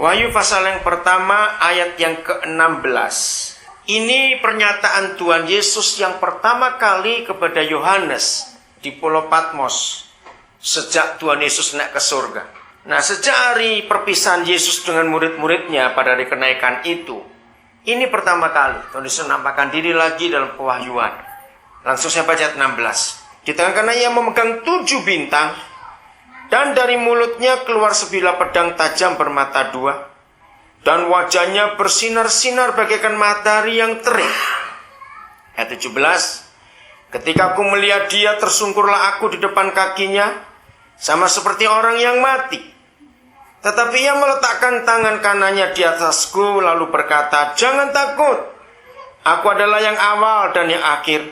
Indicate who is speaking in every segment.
Speaker 1: Wahyu pasal yang pertama ayat yang ke-16. Ini pernyataan Tuhan Yesus yang pertama kali kepada Yohanes di Pulau Patmos sejak Tuhan Yesus naik ke surga. Nah, sejak hari perpisahan Yesus dengan murid-muridnya pada hari kenaikan itu, ini pertama kali Tuhan Yesus menampakkan diri lagi dalam pewahyuan. Langsung saya baca ayat 16. Diterangkan ia memegang 7 bintang, dan dari mulutnya keluar sebilah pedang tajam bermata 2, dan wajahnya bersinar-sinar bagaikan matahari yang terik. Ayat 17. Ketika aku melihat dia, tersungkurlah aku di depan kakinya, sama seperti orang yang mati. Tetapi ia meletakkan tangan kanannya di atasku, lalu berkata, jangan takut, aku adalah yang awal dan yang akhir.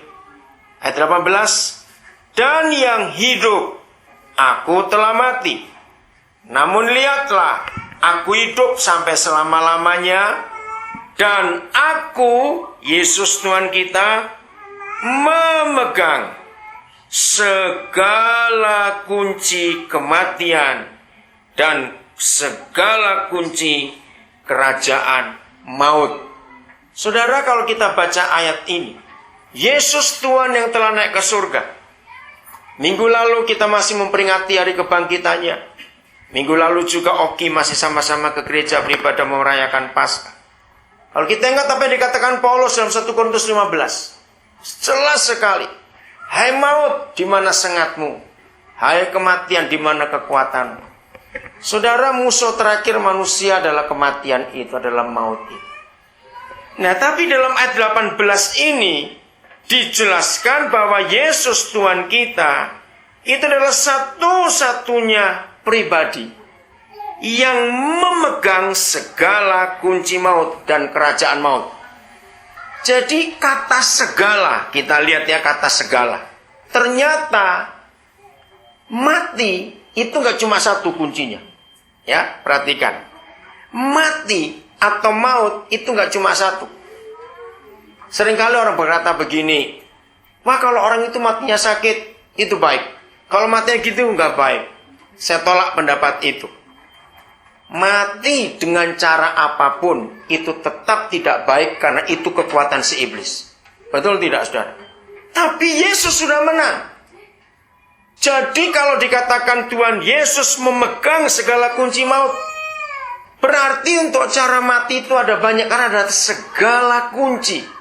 Speaker 1: Ayat 18. Dan yang hidup, aku telah mati, namun lihatlah, aku hidup sampai selama-lamanya, dan aku, Yesus Tuhan kita, memegang segala kunci kematian dan segala kunci kerajaan maut. Saudara, kalau kita baca ayat ini, Yesus Tuhan yang telah naik ke surga. Minggu lalu kita masih memperingati hari kebangkitannya. Minggu lalu juga Oki masih sama-sama ke gereja beribadah merayakan Paskah. Kalau kita ingat apa yang dikatakan Paulus dalam 1 Korintus 15. Jelas sekali. Hai maut, di mana sengatmu? Hai kematian, di mana kekuatanmu? Saudara, musuh terakhir manusia adalah kematian itu, adalah maut itu. Nah, tapi dalam ayat 18 ini dijelaskan bahwa Yesus Tuhan kita itu adalah satu-satunya pribadi yang memegang segala kunci maut dan kerajaan maut. Jadi kata segala, kita lihat ya kata segala. Ternyata mati itu gak cuma satu kuncinya. Ya, perhatikan. Mati atau maut itu gak cuma satu. Seringkali orang berkata begini, wah kalau orang itu matinya sakit, itu baik. Kalau matinya gitu nggak baik. Saya tolak pendapat itu. Mati dengan cara apapun, itu tetap tidak baik karena itu kekuatan si iblis. Betul tidak, saudara? Tapi Yesus sudah menang. Jadi kalau dikatakan Tuhan Yesus memegang segala kunci maut, berarti untuk cara mati itu ada banyak, karena ada segala kunci.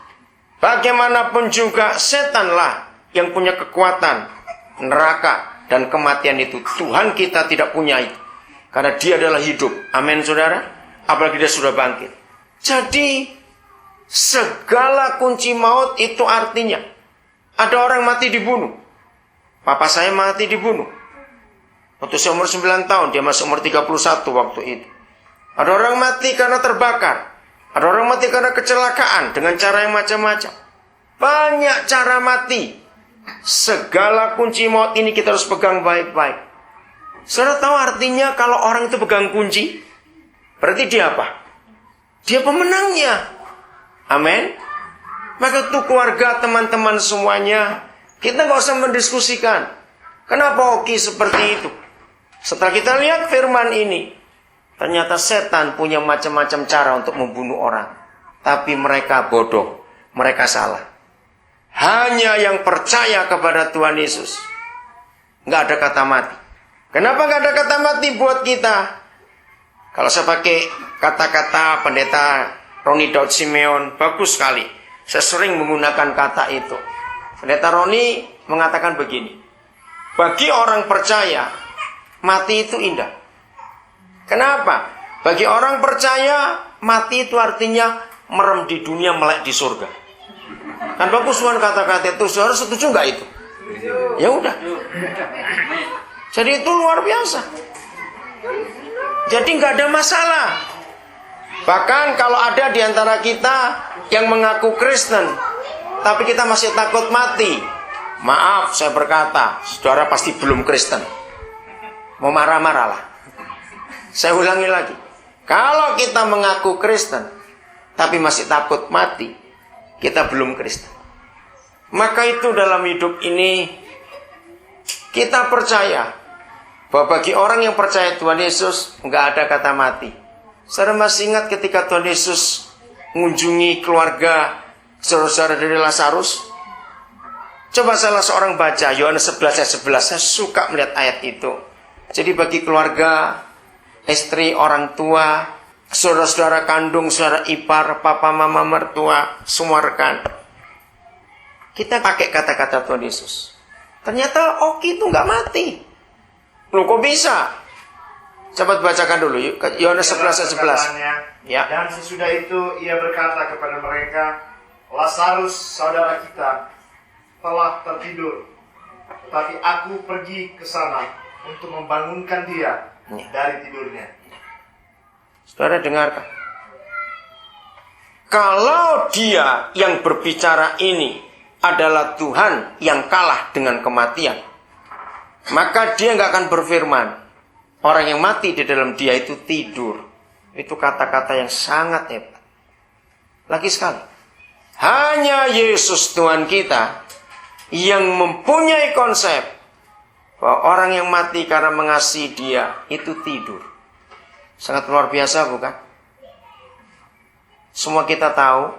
Speaker 1: Bagaimanapun juga setanlah yang punya kekuatan neraka dan kematian itu. Tuhan kita tidak punya itu, karena dia adalah hidup. Amin, saudara. Apalagi dia sudah bangkit. Jadi segala kunci maut itu artinya ada orang mati dibunuh. Papa saya mati dibunuh waktu saya umur 9 tahun, dia masih umur 31 waktu itu. Ada orang mati karena terbakar. Ada orang mati karena kecelakaan dengan cara yang macam-macam. Banyak cara mati. Segala kunci maut ini kita harus pegang baik-baik. Saudara tahu artinya kalau orang itu pegang kunci? Berarti dia apa? Dia pemenangnya. Amin. Maka itu keluarga, teman-teman semuanya, kita gak usah mendiskusikan. Kenapa Oki seperti itu? Setelah kita lihat firman ini, ternyata setan punya macam-macam cara untuk membunuh orang. Tapi mereka bodoh. Mereka salah. Hanya yang percaya kepada Tuhan Yesus, nggak ada kata mati. Kenapa nggak ada kata mati buat kita? Kalau saya pakai kata-kata pendeta Roni Daud Simeon, bagus sekali. Saya sering menggunakan kata itu. Pendeta Roni mengatakan begini. Bagi orang percaya, mati itu indah. Kenapa? Bagi orang percaya, mati itu artinya merem di dunia, melek di surga. Kan bagus Tuhan kata-kata itu. Saudara setuju nggak itu? Ya udah. Jadi itu luar biasa. Jadi nggak ada masalah. Bahkan kalau ada di antara kita yang mengaku Kristen, tapi kita masih takut mati, maaf saya berkata, saudara pasti belum Kristen. Mau marah-marah lah. Saya ulangi lagi. Kalau kita mengaku Kristen, tapi masih takut mati, kita belum Kristen. Maka itu dalam hidup ini, kita percaya bahwa bagi orang yang percaya Tuhan Yesus, nggak ada kata mati. Saudara masih ingat ketika Tuhan Yesus mengunjungi keluarga saudara-saudara dari Lazarus? Coba salah seorang baca Yohanes 11 ayat 11. Saya suka melihat ayat itu. Jadi bagi keluarga, istri, orang tua, saudara-saudara kandung, saudara ipar, papa, mama, mertua, semua rekan, kita pakai kata-kata Tuhan Yesus. Ternyata Oki itu nggak mati. Loh kok bisa? Coba bacakan dulu yuk. Yohanes 11 ayat 11. Ya.
Speaker 2: Dan sesudah itu ia berkata kepada mereka, Lazarus saudara kita telah tertidur, tetapi aku pergi ke sana untuk membangunkan dia dari tidurnya.
Speaker 1: Saudara dengarkan. Kalau dia yang berbicara ini adalah Tuhan yang kalah dengan kematian, maka dia nggak akan berfirman, orang yang mati di dalam dia itu tidur. Itu kata-kata yang sangat hebat. Lagi sekali, hanya Yesus Tuhan kita yang mempunyai konsep bahwa orang yang mati karena mengasihi dia itu tidur. Sangat luar biasa bukan? Semua kita tahu,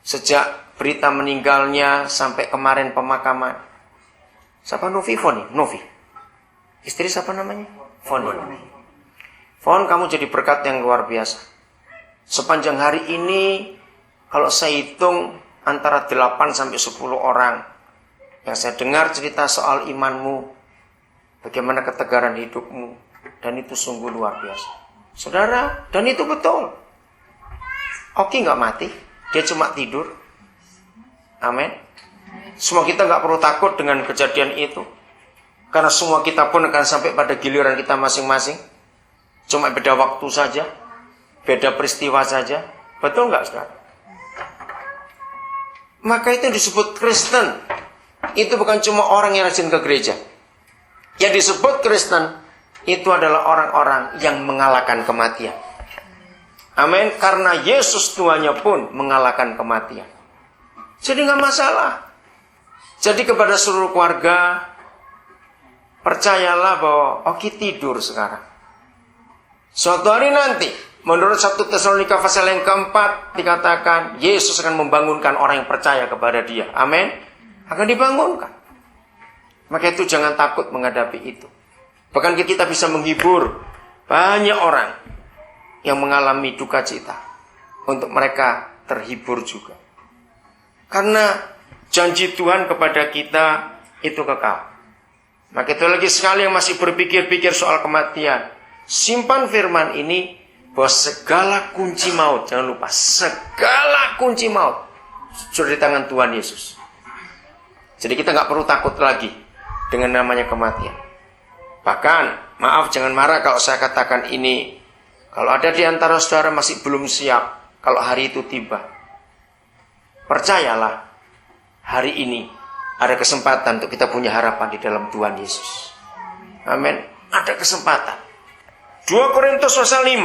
Speaker 1: sejak berita meninggalnya sampai kemarin pemakaman. Siapa Novi? Novi. Istri siapa namanya? Foni. Fon, kamu jadi berkat yang luar biasa. Sepanjang hari ini, kalau saya hitung antara 8 sampai 10 orang yang saya dengar cerita soal imanmu, bagaimana ketegaran hidupmu, dan itu sungguh luar biasa. Saudara, dan itu betul. Oki nggak mati, dia cuma tidur. Amin. Semua kita nggak perlu takut dengan kejadian itu, karena semua kita pun akan sampai pada giliran kita masing-masing. Cuma beda waktu saja, beda peristiwa saja. Betul nggak, saudara? Maka itu disebut Kristen. Itu bukan cuma orang yang rajin ke gereja. Yang disebut Kristen itu adalah orang-orang yang mengalahkan kematian. Amin. Karena Yesus Tuhannya pun mengalahkan kematian. Jadi nggak masalah. Jadi kepada seluruh keluarga, percayalah bahwa Oki tidur sekarang. Suatu hari nanti, menurut 1 Tesalonika pasal yang keempat, dikatakan Yesus akan membangunkan orang yang percaya kepada dia. Amin. Akan dibangunkan. Maka itu jangan takut menghadapi itu. Bahkan kita bisa menghibur banyak orang yang mengalami duka cita. Untuk mereka terhibur juga. Karena janji Tuhan kepada kita itu kekal. Maka itu lagi sekali yang masih berpikir-pikir soal kematian. Simpan firman ini bahwa segala kunci maut, jangan lupa, segala kunci maut sudah di tangan Tuhan Yesus. Jadi kita nggak perlu takut lagi dengan namanya kematian. Bahkan, maaf jangan marah kalau saya katakan ini. Kalau ada di antara saudara masih belum siap, kalau hari itu tiba, percayalah, hari ini ada kesempatan untuk kita punya harapan di dalam Tuhan Yesus. Amin. Ada kesempatan. 2 Korintus pasal 5.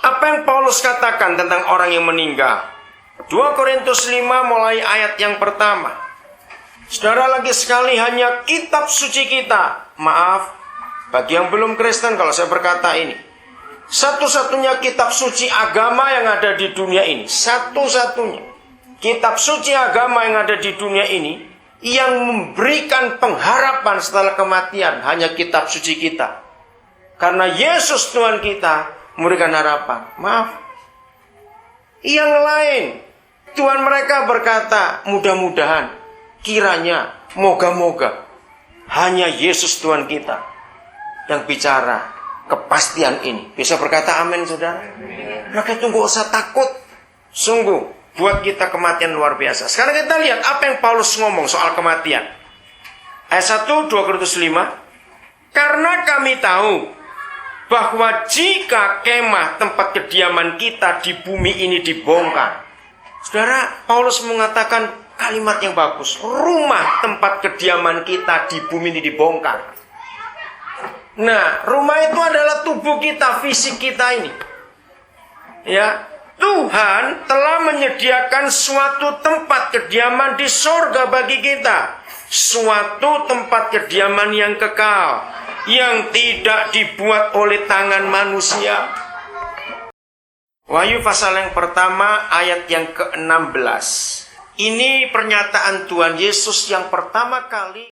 Speaker 1: Apa yang Paulus katakan tentang orang yang meninggal? 2 Korintus 5 mulai ayat yang pertama. Saudara, lagi sekali hanya kitab suci kita. Maaf, bagi yang belum Kristen kalau saya berkata ini. Satu-satunya kitab suci agama yang ada di dunia ini. Satu-satunya kitab suci agama yang ada di dunia ini yang memberikan pengharapan setelah kematian hanya kitab suci kita. Karena Yesus Tuhan kita memberikan harapan. Maaf, yang lain Tuhan mereka berkata mudah-mudahan, kiranya, moga-moga hanya Yesus Tuhan kita yang bicara kepastian ini. Bisa berkata amin, saudara? Maka itu gak usah takut. Sungguh buat kita kematian luar biasa. Sekarang kita lihat apa yang Paulus ngomong soal kematian. Ayat 1 2 Korintus 5. Karena kami tahu bahwa jika kemah tempat kediaman kita di bumi ini dibongkar. Saudara, Paulus mengatakan kalimat yang bagus. Rumah tempat kediaman kita di bumi ini dibongkar. Nah, rumah itu adalah tubuh kita, fisik kita ini. Ya, Tuhan telah menyediakan suatu tempat kediaman di sorga bagi kita. Suatu tempat kediaman yang kekal. yang tidak dibuat oleh tangan manusia. Wahyu pasal yang pertama ayat yang ke-16. Ini pernyataan Tuhan Yesus yang pertama kali